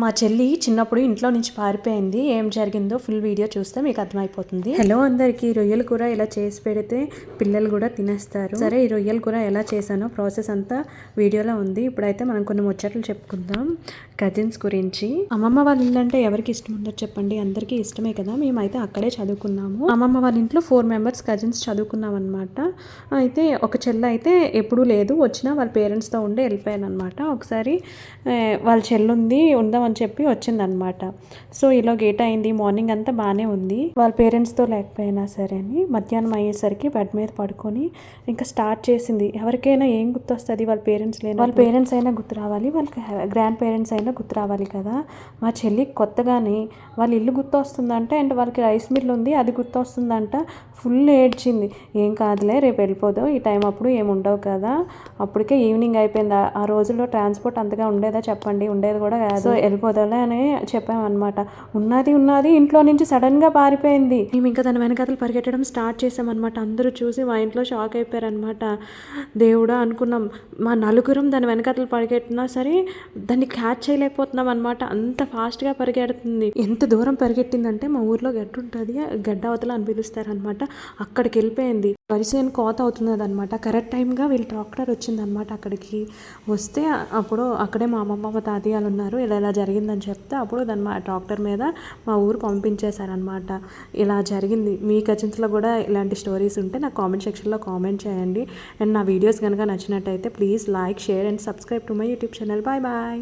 మా చెల్లి చిన్నప్పుడు ఇంట్లో నుంచి పారిపోయింది. ఏం జరిగిందో ఫుల్ వీడియో చూస్తే మీకు అర్థమైపోతుంది. హలో అందరికీ, రొయ్యల కూర ఇలా చేసి పెడితే పిల్లలు కూడా తినేస్తారు. సరే, ఈ రొయ్యల కూర ఎలా చేశానో ప్రాసెస్ అంతా వీడియోలో ఉంది. ఇప్పుడైతే మనం కొన్ని ముచ్చట్లు చెప్పుకుందాం కజిన్స్ గురించి. అమ్మమ్మ వాళ్ళ ఇల్లు అంటే ఎవరికి ఇష్టం ఉండదు చెప్పండి? అందరికీ ఇష్టమే కదా. మేమైతే అక్కడే చదువుకున్నాము. అమ్మమ్మ వాళ్ళ ఇంట్లో 4 మెంబర్స్ కజిన్స్ చదువుకున్నాం అనమాట. అయితే ఒక చెల్లి అయితే ఎప్పుడూ లేదు, వచ్చినా వాళ్ళ పేరెంట్స్తో ఉండి వెళ్ళిపోయాను అనమాట. ఒకసారి వాళ్ళ చెల్లుంది ఉందాం అని చెప్పి వచ్చిందనమాట. సో ఇలా గేట్ అయింది. మార్నింగ్ అంతా బాగానే ఉంది, వాళ్ళ పేరెంట్స్తో లేకపోయినా సరే అని. మధ్యాహ్నం అయ్యేసరికి బెడ్ మీద పడుకొని ఇంకా స్టార్ట్ చేసింది. ఎవరికైనా ఏం గుర్తొస్తుంది? వాళ్ళ పేరెంట్స్ లేని వాళ్ళ పేరెంట్స్ అయినా గుర్తు రావాలి, వాళ్ళకి గ్రాండ్ పేరెంట్స్ అయినా గుర్తు రావాలి కదా. మా చెల్లికి కొత్తగానే వాళ్ళ ఇల్లు గుర్తు వస్తుందంటే, అండ్ వాళ్ళకి రైస్ మిల్ ఉంది అది గుర్తు వస్తుందంట. ఫుల్ ఏడ్చింది. ఏం కాదులే, రేపు వెళ్ళిపోదాం, ఈ టైం అప్పుడు ఏమి ఉండవు కదా. అప్పటికే ఈవినింగ్ అయిపోయింది. ఆ రోజుల్లో ట్రాన్స్పోర్ట్ అంతగా ఉండేదా చెప్పండి? ఉండేది కూడా కాదు. సో వెళ్ళిపోదాంలే అని చెప్పామన్నమాట. ఉన్నది ఇంట్లో నుంచి సడన్గా పారిపోయింది. మేము ఇంకా దాని వెనకాతలు పరిగెట్టడం స్టార్ట్ చేసామన్నమాట. అందరూ చూసి మా ఇంట్లో షాక్ అయిపోయారనమాట. దేవుడా అనుకున్నాం. మా నలుగురం దాని వెనకాతలు పరిగెట్టినా సరే దాన్ని క్యాచ్ చేయలేకపోతున్నాం అనమాట. అంత ఫాస్ట్గా పరిగెడుతుంది. ఎంత దూరం పరిగెట్టిందంటే, మా ఊర్లో గడ్డ ఉంటుంది, గడ్డ అవతల అని పిలుస్తారనమాట, అక్కడికి వెళ్ళిపోయింది. వరిసేను కోత అవుతున్నది అనమాట. కరెక్ట్ టైంగా వీళ్ళ ట్రాక్టర్ వచ్చిందనమాట. అక్కడికి వస్తే అప్పుడు అక్కడే మా అమ్మమ్మ మా తాతయ్యలు ఉన్నారు. ఇలా జరిగిందని చెప్తే అప్పుడు దాన్ని మా ట్రాక్టర్ మీద మా ఊరు పంపించేశారనమాట. ఇలా జరిగింది. మీ కజిన్స్లో కూడా ఇలాంటి స్టోరీస్ ఉంటే నాకు కామెంట్ సెక్షన్లో కామెంట్ చేయండి. అండ్ నా వీడియోస్ కనుక నచ్చినట్టయితే please like, share and subscribe to my YouTube channel. Bye bye.